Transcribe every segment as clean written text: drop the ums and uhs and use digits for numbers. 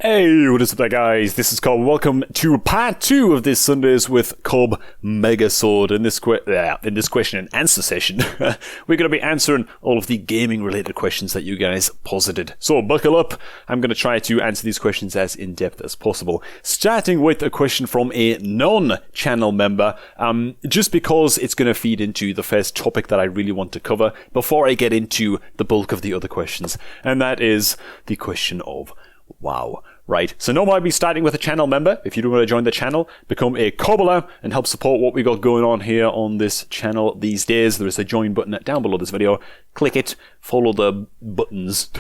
Hey, what is up there, guys? This is Cobb. Welcome to part 2 of this Sundays with Cobb Megasword. In this question and answer session, we're going to be answering all of the gaming-related questions that you guys posited. So buckle up. I'm going to try to answer these questions as in-depth as possible. Starting with a question from a non-channel member, just because it's going to feed into the first topic that I really want to cover before I get into the bulk of the other questions. And that is the question of WoW. Right, so normally I'd be starting with a channel member. If you do want to join the channel, become a cobbler and help support what we got going on here on this channel these days. There is a join button down below this video. Click it, follow the buttons,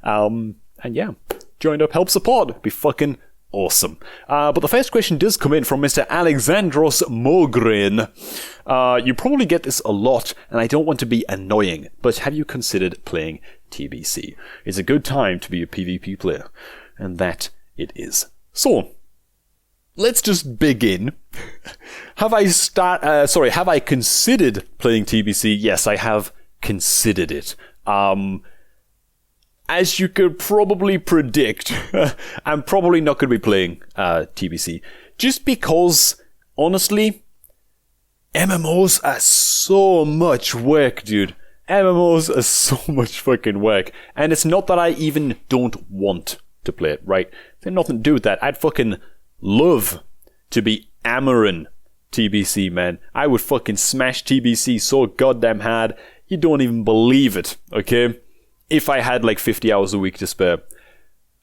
and yeah, join up, help support. Be fucking awesome. But the first question does come in from Mr. Alexandros Mogren. You probably get this a lot, and I don't want to be annoying, but have you considered playing TBC? It's a good time to be a PvP player. And that it is. So, let's just begin. Have I considered playing TBC? Yes, I have considered it. As you could probably predict, I'm probably not going to be playing TBC. Just because, honestly, MMOs are so much work, dude. MMOs are so much fucking work. And it's not that I even don't want to play it, right? There's nothing to do with that. I'd fucking love to be hammering TBC, man. I would fucking smash TBC so goddamn hard, you don't even believe it, okay? If I had like 50 hours a week to spare.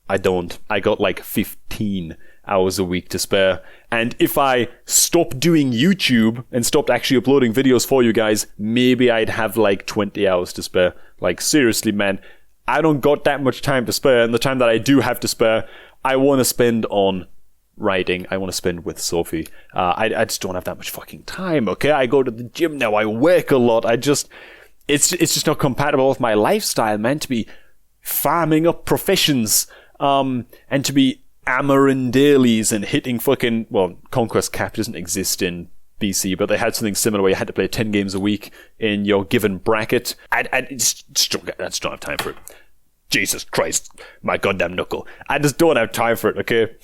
I don't. I got like 15 hours a week to spare. And if I stopped doing YouTube and stopped actually uploading videos for you guys, maybe I'd have like 20 hours to spare. Like, seriously, man. I don't got that much time to spare, and the time that I do have to spare, I want to spend on writing. I want to spend with Sophie. I just don't have that much fucking time, okay? I go to the gym now, I work a lot, it's just not compatible with my lifestyle, man, to be farming up professions, and to be hammering dailies and hitting fucking, well, Conquest Cap doesn't exist in BC, but they had something similar where you had to play 10 games a week in your given bracket. I just don't have time for it. Jesus Christ, my goddamn knuckle. I just don't have time for it, okay?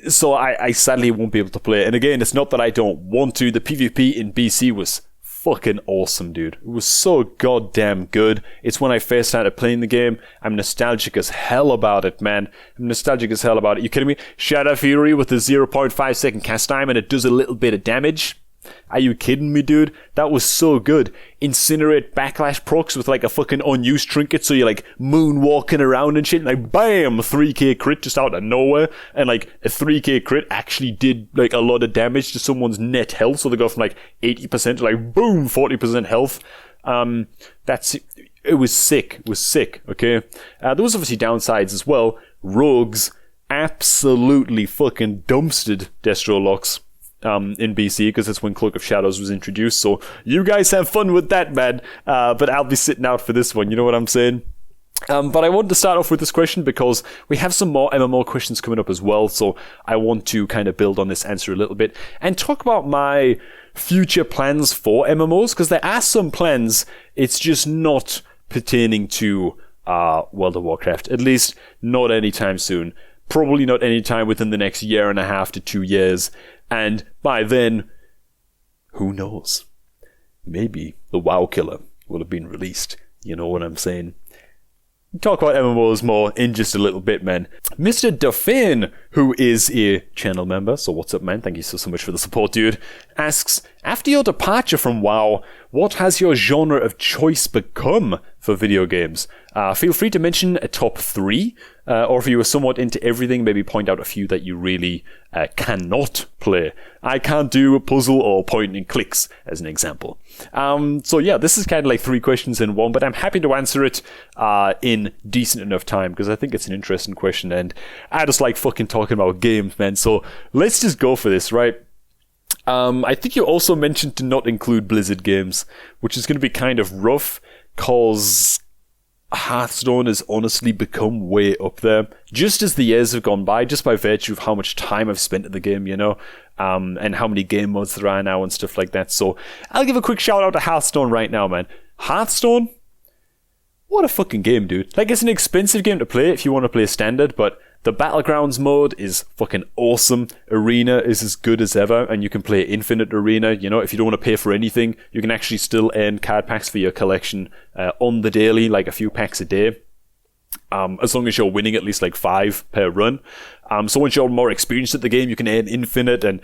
So I sadly won't be able to play it. And again, it's not that I don't want to. The PvP in BC was fucking awesome, dude. It was so goddamn good. It's when I first started playing the game. I'm nostalgic as hell about it, man. I'm nostalgic as hell about it. You kidding me? Shadow Fury with the 0.5 second cast time and it does a little bit of damage. Are you kidding me, dude? That was so good. Incinerate backlash procs with like a fucking unused trinket, so you're like moonwalking around and shit, and like bam, 3k crit just out of nowhere, and like a 3k crit actually did like a lot of damage to someone's net health, so they go from like 80% to like boom, 40% health. It was sick. It was sick, okay? There was obviously downsides as well. Rogues absolutely fucking dumpstered Destro locks in BC, because that's when Cloak of Shadows was introduced, so you guys have fun with that, man. But I'll be sitting out for this one, you know what I'm saying? But I wanted to start off with this question because we have some more MMO questions coming up as well, so I want to kind of build on this answer a little bit and talk about my future plans for MMOs, because there are some plans, it's just not pertaining to World of Warcraft, at least not anytime soon. Probably not anytime within the next year and a half to 2 years. And by then, who knows? Maybe the WoW Killer will have been released. You know what I'm saying? Talk about MMOs more in just a little bit, man. Mr. Duffin, who is a channel member, so what's up, man? Thank you so much for the support, dude, asks, after your departure from WoW, what has your genre of choice become for video games? Feel free to mention a top 3, or if you were somewhat into everything, maybe point out a few that you really cannot play. I can't do a puzzle or point and clicks, as an example. So yeah, this is kind of like 3 questions in one, but I'm happy to answer it in decent enough time, because I think it's an interesting question, and I just like fucking talking about games, man. So let's just go for this, right? I think you also mentioned to not include Blizzard games, which is going to be kind of rough, because Hearthstone has honestly become way up there, just as the years have gone by, just by virtue of how much time I've spent in the game, you know, and how many game modes there are now and stuff like that. So I'll give a quick shout out to Hearthstone right now, man. Hearthstone what a fucking game, dude. Like, it's an expensive game to play if you want to play standard, but the Battlegrounds mode is fucking awesome. Arena is as good as ever, and you can play Infinite Arena. You know, if you don't want to pay for anything, you can actually still earn card packs for your collection on the daily, like a few packs a day. As long as you're winning at least like 5 per run. So once you're more experienced at the game, you can earn Infinite, and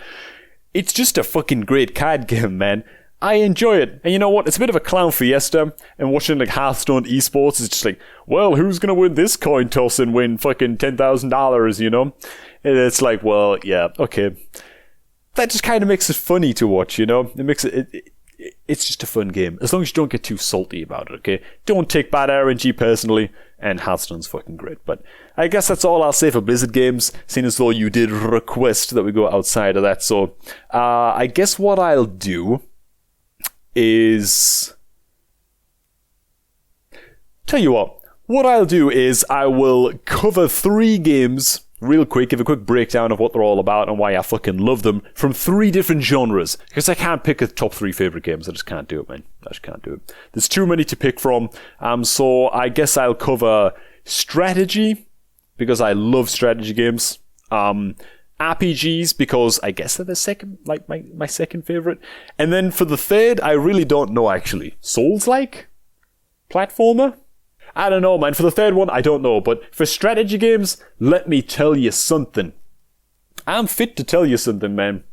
it's just a fucking great card game, man. I enjoy it. And you know what? It's a bit of a clown fiesta. And watching like Hearthstone esports is just like, well, who's going to win this coin toss and win fucking $10,000, you know? And it's like, well, yeah, okay. That just kind of makes it funny to watch, you know? It makes it's just a fun game. As long as you don't get too salty about it, okay? Don't take bad RNG personally. And Hearthstone's fucking great. But I guess that's all I'll say for Blizzard games, seeing as though you did request that we go outside of that. So I guess what I'll do is... Tell you what I'll do is I will cover 3 games real quick, give a quick breakdown of what they're all about and why I fucking love them from 3 different genres. Because I can't pick a top 3 favorite games. I just can't do it, man. I just can't do it. There's too many to pick from. So I guess I'll cover strategy, because I love strategy games. RPGs, because I guess they're the second, like my second favorite. And then for the third, I really don't know actually. Souls-like? Platformer? I don't know, man. For the third one, I don't know. But for strategy games, let me tell you something. I'm fit to tell you something, man.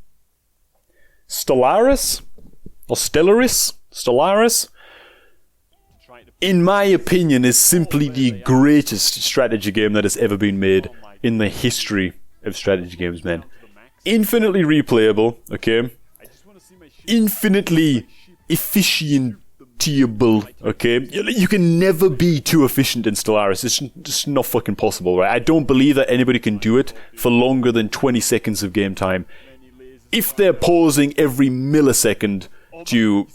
Stellaris? Or Stellaris? Stellaris? In my opinion, is simply the greatest strategy game that has ever been made in the history of strategy games, man. Infinitely replayable, okay? Infinitely efficientable, okay? You can never be too efficient in Stellaris. It's just not fucking possible, right? I don't believe that anybody can do it for longer than 20 seconds of game time if they're pausing every millisecond to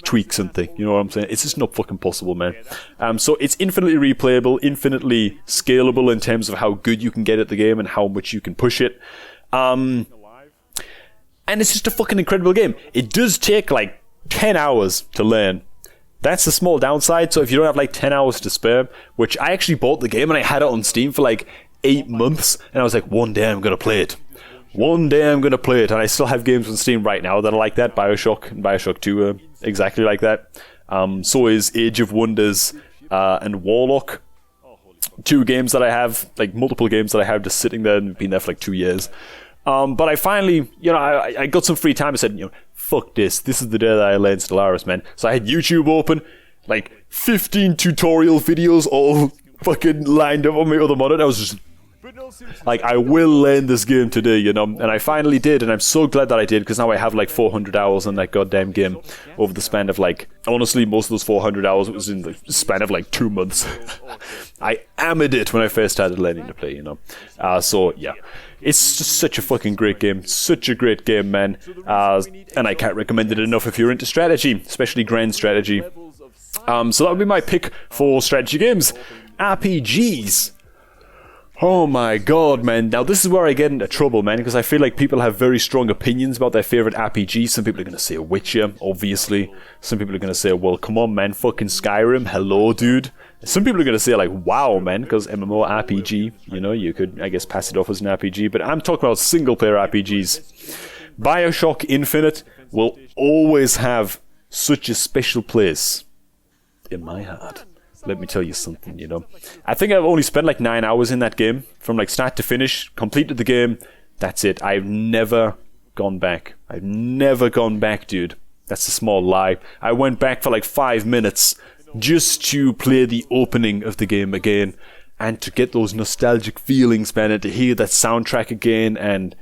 tweak something, you know what I'm saying? It's just not fucking possible, man. So it's infinitely replayable, infinitely scalable in terms of how good you can get at the game and how much you can push it. And it's just a fucking incredible game. It does take like 10 hours to learn. That's a small downside, so if you don't have like 10 hours to spare, which I actually bought the game and I had it on Steam for like 8 months, and I was like, one day I'm going to play it. One day I'm going to play it, and I still have games on Steam right now that are like that. Bioshock and Bioshock 2 are exactly like that. So is Age of Wonders and Warlock. 2 games that I have, like multiple games that I have just sitting there and been there for like 2 years. But I finally, you know, I got some free time. I said, you know, fuck this. This is the day that I learned Stellaris, man. So I had YouTube open, like 15 tutorial videos all fucking lined up on my other monitor. I was just like, I will learn this game today, you know, and I finally did, and I'm so glad that I did, because now I have like 400 hours on that goddamn game over the span of like, honestly, most of those 400 hours was in the span of like 2 months. I hammered it when I first started learning to play, you know. So yeah, it's just such a fucking great game, such a great game, man, and I can't recommend it enough if you're into strategy, especially grand strategy. So that would be my pick for strategy games. RPGs. Oh my god, man. Now this is where I get into trouble, man, because I feel like people have very strong opinions about their favourite RPGs. Some people are going to say Witcher, obviously. Some people are going to say, well, come on, man, fucking Skyrim, hello, dude. Some people are going to say, like, WoW, man, because MMORPG, you know, you could, I guess, pass it off as an RPG, but I'm talking about single-player RPGs. Bioshock Infinite will always have such a special place in my heart. Let me tell you something, you know. I think I've only spent like 9 hours in that game, from like start to finish, completed the game, that's it. I've never gone back. I've never gone back, dude. That's a small lie. I went back for like 5 minutes just to play the opening of the game again, and to get those nostalgic feelings, man, and to hear that soundtrack again, and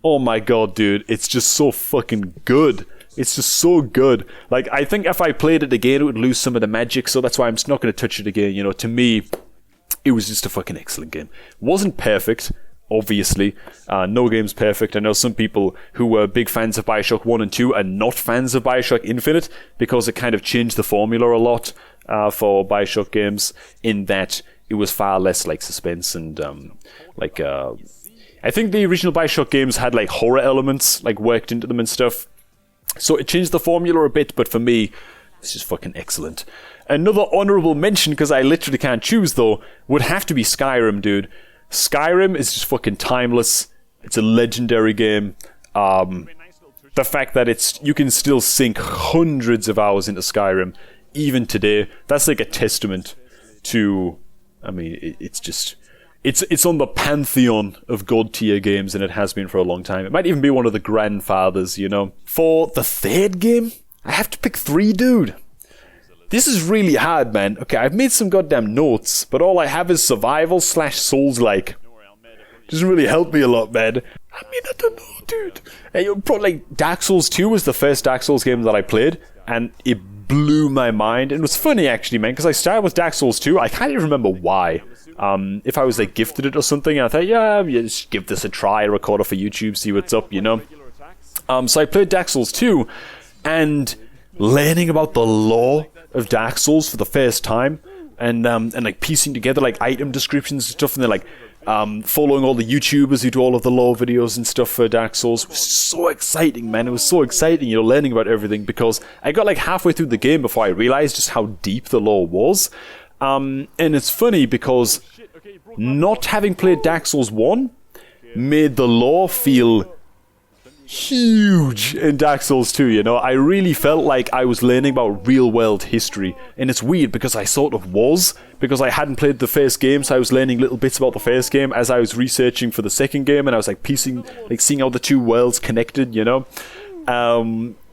oh my god, dude, it's just so fucking good. It's just so good. Like, I think if I played it again, it would lose some of the magic, so that's why I'm just not going to touch it again. You know, to me, it was just a fucking excellent game. Wasn't perfect, obviously. No game's perfect. I know some people who were big fans of Bioshock 1 and 2 are not fans of Bioshock Infinite, because it kind of changed the formula a lot for Bioshock games, in that it was far less like suspense and I think the original Bioshock games had like horror elements like worked into them and stuff. So it changed the formula a bit, but for me, it's just fucking excellent. Another honorable mention, because I literally can't choose though, would have to be Skyrim, dude. Skyrim is just fucking timeless. It's a legendary game. The fact that you can still sink hundreds of hours into Skyrim, even today, that's like a testament to, I mean, it's on the pantheon of god tier games, and it has been for a long time. It might even be one of the grandfathers, you know. For the third game, I have to pick 3, dude. This is really hard, man. Okay, I've made some goddamn notes, but all I have is survival / Souls-like. Doesn't really help me a lot, man. I mean, I don't know, dude. Probably like Dark Souls 2 was the first Dark Souls game that I played, and it blew my mind. And it was funny, actually, man, because I started with Dark Souls 2. I can't even remember why. If I was like gifted it or something, and I thought, yeah, just give this a try, record it for YouTube, see what's up, you know. So I played Dark Souls 2, and learning about the lore of Dark Souls for the first time, and like piecing together like item descriptions and stuff, and then like following all the YouTubers who do all of the lore videos and stuff for Dark Souls was so exciting, man. It was so exciting, you know, learning about everything, because I got like halfway through the game before I realized just how deep the lore was. And it's funny because not having played Dark Souls 1 made the lore feel huge in Dark Souls 2, you know. I really felt like I was learning about real world history, and it's weird because I sort of was, because I hadn't played the first game, so I was learning little bits about the first game as I was researching for the second game, and I was like piecing, like seeing how the two worlds connected, you know.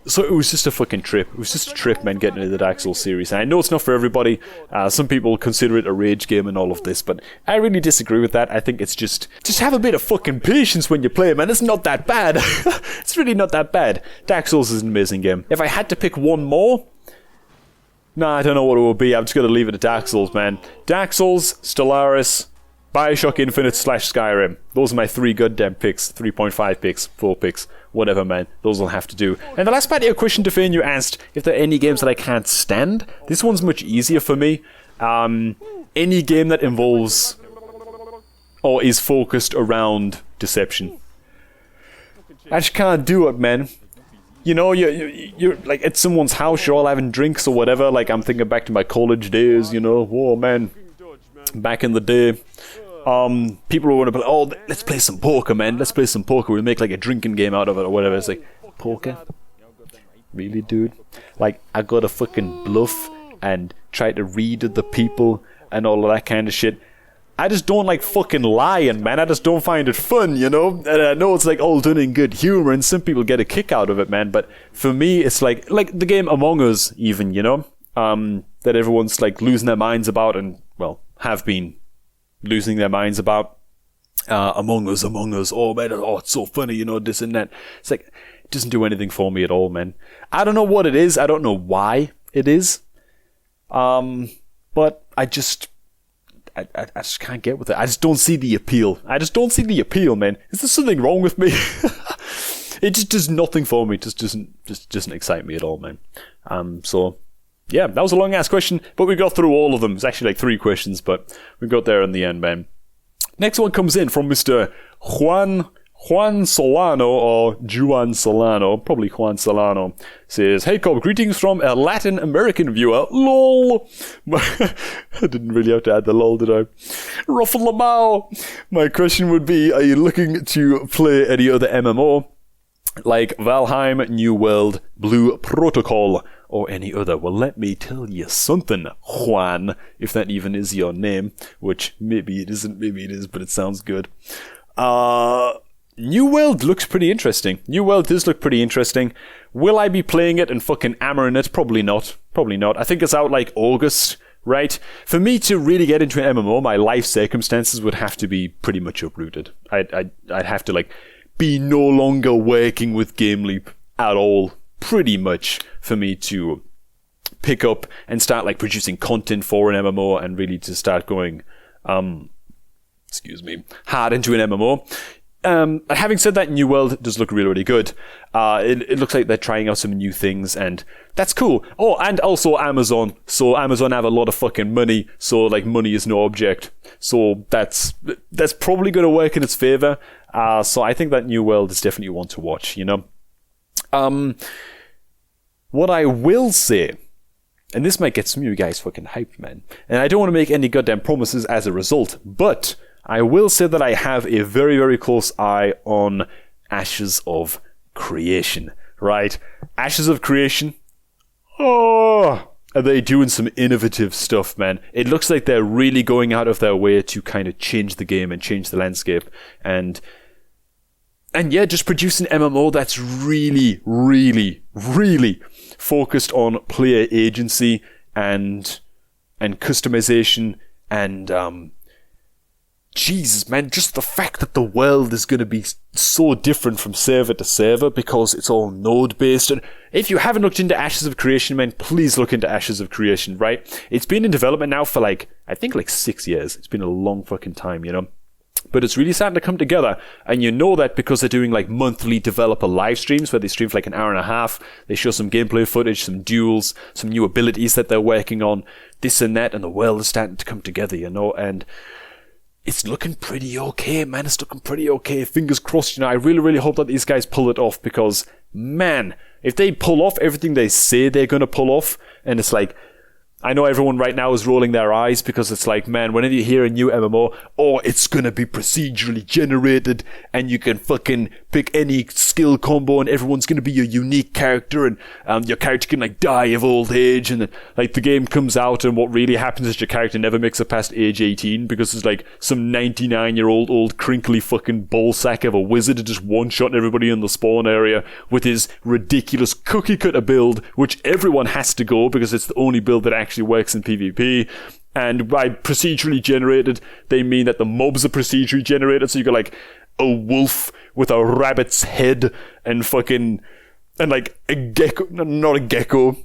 So it was just a fucking trip. It was just a trip, man, getting into the Dark Souls series. And I know it's not for everybody. Some people consider it a rage game and all of this, but I really disagree with that. I think it's just have a bit of fucking patience when you play, man. It's not that bad. It's really not that bad. Dark Souls is an amazing game. If I had to pick one more, nah, I don't know what it would be. I'm just going to leave it at Dark Souls, man. Dark Souls, Stellaris, Bioshock Infinite / Skyrim. Those are my 3 goddamn picks. 3.5 picks, 4 picks, whatever, man. Those will have to do. And the last part of your question, Defane, you asked if there are any games that I can't stand. This one's much easier for me. Any game that involves or is focused around deception. I just can't do it, man. You know, you're like at someone's house, you're all having drinks or whatever. Like, I'm thinking back to my college days, you know. Whoa, man. Back in the day. People were want to play, oh, let's play some poker, man. Let's play some poker. We'll make like a drinking game out of it or whatever. It's like, poker? Really, dude? Like, I gotta fucking bluff and try to read the people and all of that kind of shit. I just don't like fucking lying, man. I just don't find it fun, you know? And I know it's like all done in good humor and some people get a kick out of it, man. But for me, it's like the game Among Us, even, you know? That everyone's like losing their minds about and, well, have been losing their minds about. Among Us, oh man, oh, it's so funny, you know, this and that. It's like, it doesn't do anything for me at all, man. I don't know what it is, I don't know why it is, but I just can't get with it. I just don't see the appeal. Man. Is there something wrong with me? It just does nothing for me. It just doesn't excite me at all, man. So yeah, that was a long ass question, but we got through all of them. It's actually like 3 questions, but we got there in the end, man. Next one comes in from Mr. Juan Solano, or Juan Solano, probably Juan Solano, says, "Hey Cobb, greetings from a Latin American viewer. LOL." I didn't really have to add the lol, did I? Ruffle Lamau. My question would be, are you looking to play any other MMO? Like Valheim, New World, Blue Protocol, or any other? Well, let me tell you something, Juan, if that even is your name, which maybe it isn't, maybe it is, but it sounds good. New World looks pretty interesting. New World does look pretty interesting. Will I be playing it and fucking hammering it? Probably not. I think it's out like August, right? For me to really get into an MMO, my life circumstances would have to be pretty much uprooted. I'd have to like be no longer working with Game Leap at all, pretty much, for me to pick up and start like producing content for an MMO and really to start going hard into an MMO. Having said that, New World does look really, really good. It looks like they're trying out some new things, and that's cool. Oh, and also Amazon. So Amazon have a lot of fucking money, so like money is no object. So that's probably going to work in its favor. So I think that New World is definitely one to watch, you know. What I will say and this might get some of you guys fucking hyped, man. And I don't want to make any goddamn promises as a result, but I will say that I have a very, very close eye on Ashes of Creation, right? Ashes of Creation. Oh, are they doing some innovative stuff, man? It looks like they're really going out of their way to kind of change the game and change the landscape. And yeah, just produce an MMO that's really, really, really focused on player agency and customization and Jesus, man, just the fact that the world is going to be so different from server to server because it's all node-based. And if you haven't looked into Ashes of Creation, man, please look into Ashes of Creation, right? It's been in development now for I think 6 years. It's been a long fucking time, you know? But it's really starting to come together, and you know that because they're doing monthly developer live streams where they stream for an hour and a half. They show some gameplay footage, some duels, some new abilities that they're working on, this and that, and the world is starting to come together, you know? And it's looking pretty okay, man. It's looking pretty okay. Fingers crossed, you know. I really, really hope that these guys pull it off because, man, if they pull off everything they say they're going to pull off, and it's I know everyone right now is rolling their eyes because it's man, whenever you hear a new MMO, it's going to be procedurally generated and you can fucking pick any skill combo and everyone's going to be your unique character and your character can die of old age and the game comes out and what really happens is your character never makes it past age 18 because it's some 99-year-old old crinkly fucking ballsack of a wizard who just one-shot everybody in the spawn area with his ridiculous cookie-cutter build, which everyone has to go because it's the only build that actually works in PvP. And by procedurally generated, they mean that the mobs are procedurally generated, so you got a wolf with a rabbit's head and a gecko, not a gecko.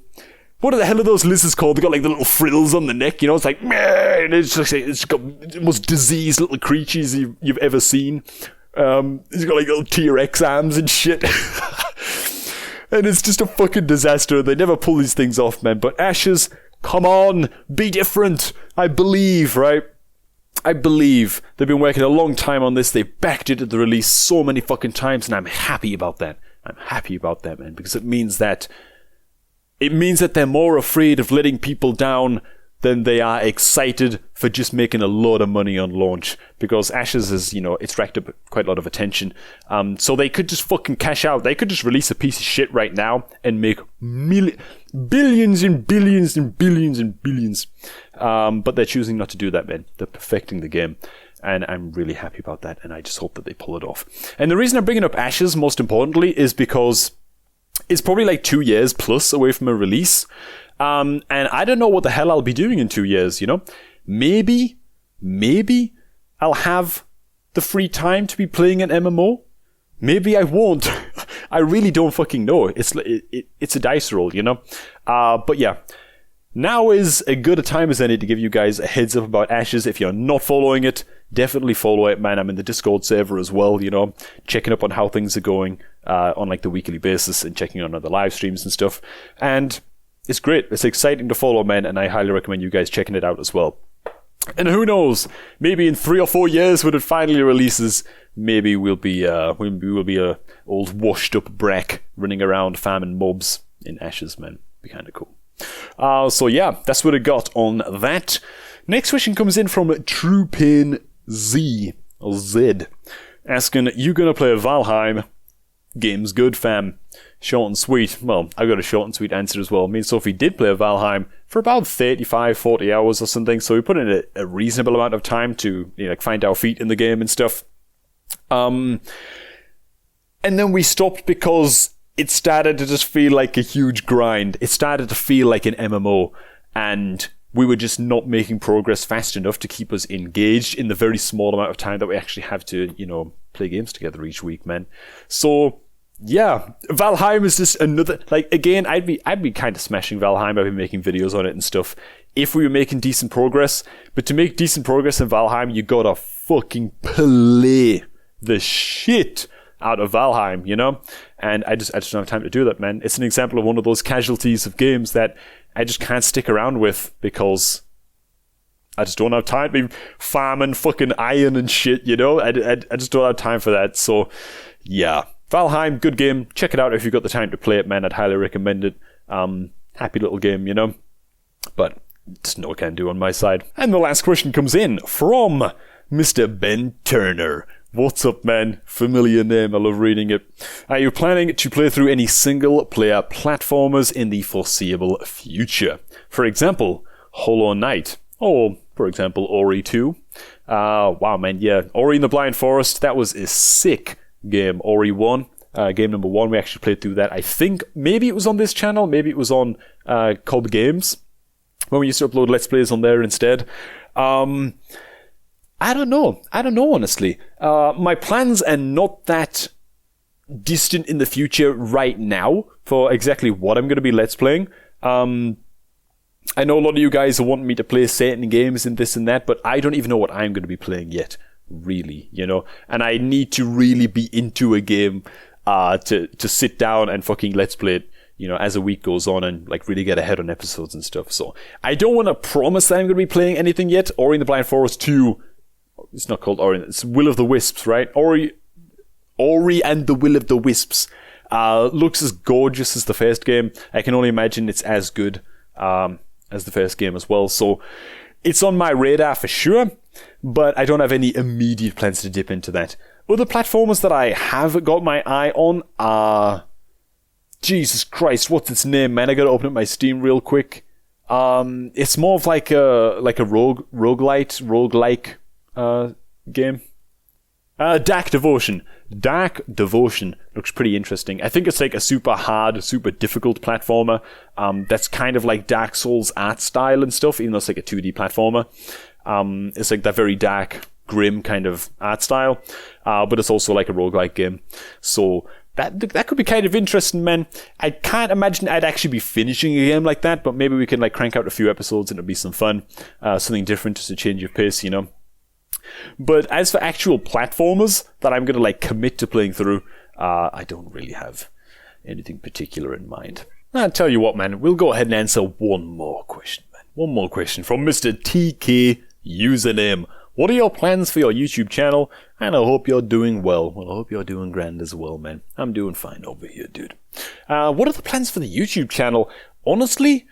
What the hell are those lizards called? They got the little frills on the neck, you know? It's man, it's got the most diseased little creatures you've ever seen. It's got little T-Rex arms and shit. And it's just a fucking disaster. They never pull these things off, man. But Ashes, come on, be different. I believe, right? I believe they've been working a long time on this. They backed it at the release so many fucking times, and I'm happy about that. I'm happy about that, man, because it means that they're more afraid of letting people down than they are excited for just making a lot of money on launch. Because Ashes is, it's racked up quite a lot of attention. So they could just fucking cash out. They could just release a piece of shit right now and make billions and billions and billions and billions. But they're choosing not to do that, man. They're perfecting the game. And I'm really happy about that. And I just hope that they pull it off. And the reason I'm bringing up Ashes, most importantly, is because it's probably 2 years plus away from a release. And I don't know what the hell I'll be doing in 2 years, you know? Maybe I'll have the free time to be playing an MMO. Maybe I won't. I really don't fucking know. It's a dice roll, you know? But yeah. Now is as good a time as any to give you guys a heads up about Ashes. If you're not following it, definitely follow it, man. I'm in the Discord server as well, you know, checking up on how things are going on the weekly basis and checking on other live streams and stuff. And it's great. It's exciting to follow, man, and I highly recommend you guys checking it out as well. And who knows? Maybe in 3 or 4 years when it finally releases, maybe we'll be a old washed up Brack running around farming mobs in Ashes, man. Be kind of cool. So yeah, that's what I got on that. Next question comes in from True Pain Z, asking, you gonna play Valheim? Game's good, fam. Short and sweet. Well, I got a short and sweet answer as well. Me and Sophie did play Valheim for about 35, 40 hours or something, so we put in a reasonable amount of time to find our feet in the game and stuff. And then we stopped because it started to just feel like a huge grind. It started to feel like an MMO, and we were just not making progress fast enough to keep us engaged in the very small amount of time that we actually have to, play games together each week, man. So yeah, Valheim is just another, again, I'd be kind of smashing Valheim. I've been making videos on it and stuff if we were making decent progress. But to make decent progress in Valheim, you gotta fucking play the shit out of Valheim, you know? And I just don't have time to do that, man. It's an example of one of those casualties of games that I just can't stick around with because I just don't have time to be farming fucking iron and shit, you know? I just don't have time for that. So yeah, Valheim, good game. Check it out if you've got the time to play it, man. I'd highly recommend it. Happy little game, you know? but there's no can do on my side. And the last question comes in from Mr. Ben Turner. What's up, man? Familiar name, I love reading it. Are you planning to play through any single-player platformers in the foreseeable future? For example, Hollow Knight, or, for example, Ori 2. Wow, man, yeah. Ori and the Blind Forest, that was a sick game. Ori 1, game number 1, we actually played through that. I think maybe it was on this channel, maybe it was on Cob Games, when we used to upload Let's Plays on there instead. I don't know, honestly. My plans are not that distant in the future right now for exactly what I'm going to be Let's Playing. I know a lot of you guys want me to play certain games and this and that, but I don't even know what I'm going to be playing yet, really, you know? And I need to really be into a game to sit down and fucking Let's Play it, you know, as a week goes on and like really get ahead on episodes and stuff. So I don't want to promise that I'm going to be playing anything yet. Ori and the Blind Forest 2... It's not called Ori, it's Will of the Wisps, right? Ori and the Will of the Wisps looks as gorgeous as the first game. I can only imagine it's as good as the first game as well. So it's on my radar for sure, but I don't have any immediate plans to dip into that. Other platformers that I have got my eye on are... Jesus Christ, what's its name, man? I gotta open up my Steam real quick. It's more of like a roguelike game. Dark Devotion. Dark Devotion looks pretty interesting. I think it's like a super hard, super difficult platformer. That's kind of like Dark Souls art style and stuff, even though it's like a 2D platformer. It's like that very dark, grim kind of art style, but it's also like a roguelike game. So that could be kind of interesting, man. I can't imagine I'd actually be finishing a game like that, but maybe we can like crank out a few episodes and it'll be some fun. Something different, just a change of pace, you know. But as for actual platformers that I'm going to like commit to playing through, I don't really have anything particular in mind. I'll tell you what, man, we'll go ahead and answer one more question, man. One more question from Mr. TK Username. What are your plans for your YouTube channel? And I hope you're doing well. Well, I hope you're doing grand as well, man. I'm doing fine over here, dude. What are the plans for the YouTube channel? Honestly,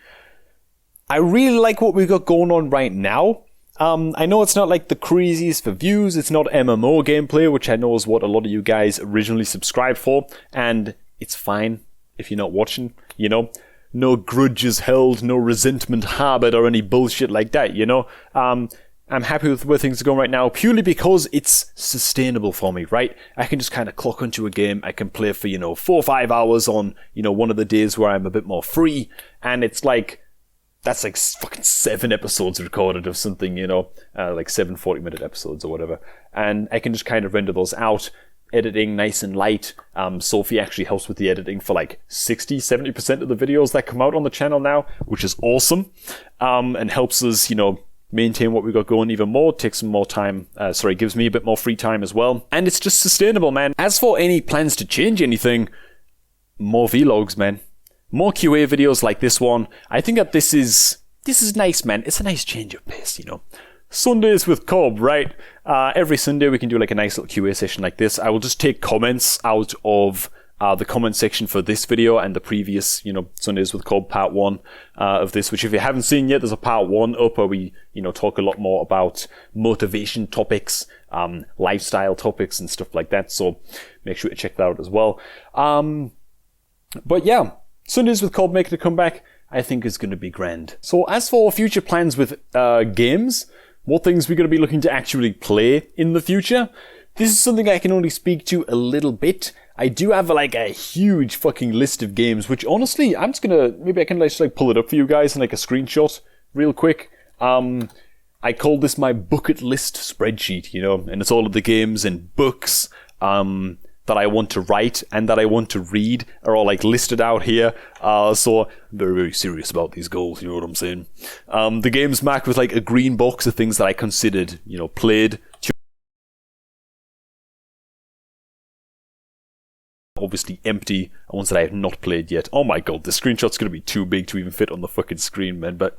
I really like what we've got going on right now. I know it's not like the craziest for views, it's not MMO gameplay, which I know is what a lot of you guys originally subscribed for, and it's fine if you're not watching, you know? No grudges held, no resentment harbored or any bullshit like that, you know? I'm happy with where things are going right now, purely because it's sustainable for me, right? I can just kind of clock onto a game, I can play for, 4 or 5 hours on, one of the days where I'm a bit more free, and it's like, that's like fucking 7 episodes recorded of something, like 7 40-minute episodes or whatever. And I can just kind of render those out, editing nice and light. Sophie actually helps with the editing for like 60-70% of the videos that come out on the channel now, which is awesome. And helps us, maintain what we've got going even more, takes some more time, gives me a bit more free time as well. And it's just sustainable, man. As for any plans to change anything, more vlogs, man. More QA videos like this one. I think that this is nice, man. It's a nice change of pace, Sundays with Cob, right? Every Sunday we can do like a nice little QA session like this. I will just take comments out of the comment section for this video and the previous, Sundays with Cob part 1 of this, which if you haven't seen yet, there's a part 1 up where we, talk a lot more about motivation topics, lifestyle topics and stuff like that. So make sure to check that out as well. But yeah. Sundays with Cob making a comeback, I think is going to be grand. So as for future plans with games, what things we're going to be looking to actually play in the future, this is something I can only speak to a little bit. I do have like a huge fucking list of games, which honestly, I'm just going to, maybe I can just like pull it up for you guys in like a screenshot real quick. I call this my bucket list spreadsheet, and it's all of the games and books, that I want to write and that I want to read are all like listed out here. So I'm very, very serious about these goals, you know what I'm saying? The game's marked with like a green box of things that I considered, played. Obviously empty, ones that I have not played yet. Oh my god, the screenshot's gonna be too big to even fit on the fucking screen, man. But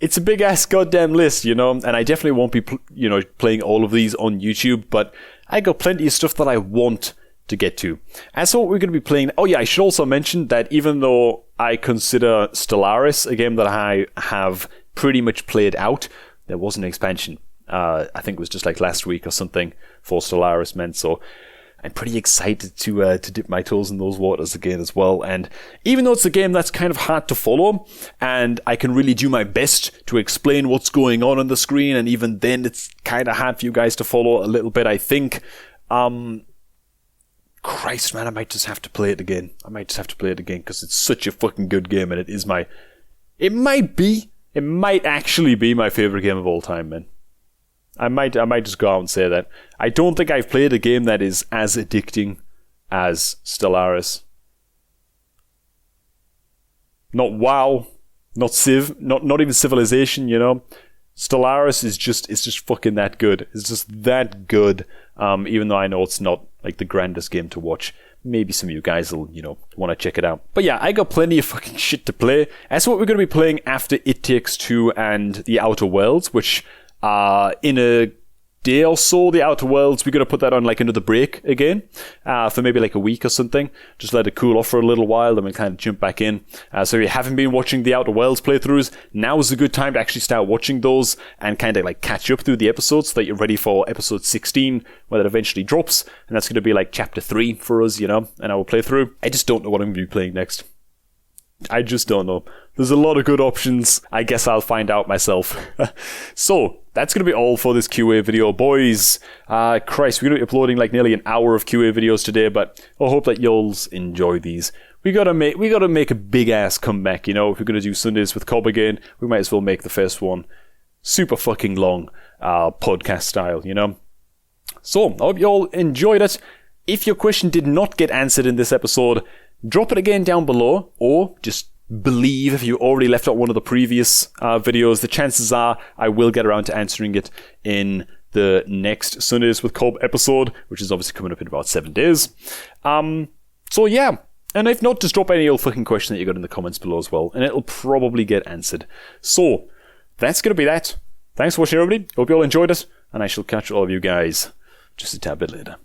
it's a big ass goddamn list, and I definitely won't be, playing all of these on YouTube, but I got plenty of stuff that I want to get to. As for what we're going to be playing, oh yeah, I should also mention that even though I consider Stellaris a game that I have pretty much played out. There was an expansion. I think it was just like last week or something for Stellaris meant, so I'm pretty excited to dip my toes in those waters again as well. And even though it's a game that's kind of hard to follow, and I can really do my best to explain what's going on the screen, and even then it's kind of hard for you guys to follow a little bit, I think. Christ, man, I might just have to play it again. Because it's such a fucking good game, and it is it might actually be my favorite game of all time, man. I might just go out and say that. I don't think I've played a game that is as addicting as Stellaris. Not WoW, not Civ, not even Civilization, you know. Stellaris is just fucking that good. It's just that good. Even though I know it's not like the grandest game to watch. Maybe some of you guys will, want to check it out. But yeah, I got plenty of fucking shit to play. That's what we're going to be playing after It Takes Two and The Outer Worlds, which in a day or so, The Outer Worlds, we're going to put that on like another break again for maybe like a week or something. Just let it cool off for a little while, then we kind of jump back in. So if you haven't been watching The Outer Worlds playthroughs, now is a good time to actually start watching those and kind of like catch up through the episodes so that you're ready for episode 16 when it eventually drops. And that's going to be like chapter 3 for us, and our playthrough. I just don't know what I'm going to be playing next. I just don't know. There's a lot of good options. I guess I'll find out myself. So, that's going to be all for this QA video, boys. Christ, we're going to be uploading like nearly an hour of QA videos today, but I hope that you'll enjoy these. We gotta make a big ass comeback, If we're going to do Sundays with Cobb again, we might as well make the first one super fucking long, podcast style, So, I hope you all enjoyed it. If your question did not get answered in this episode, drop it again down below, or just believe if you already left out one of the previous videos. The chances are I will get around to answering it in the next Sundays with Cobb episode, which is obviously coming up in about 7 days. So yeah, and if not, just drop any old fucking question that you got in the comments below as well, and it'll probably get answered. So, that's going to be that. Thanks for watching, everybody. Hope you all enjoyed it, and I shall catch all of you guys just a tad bit later.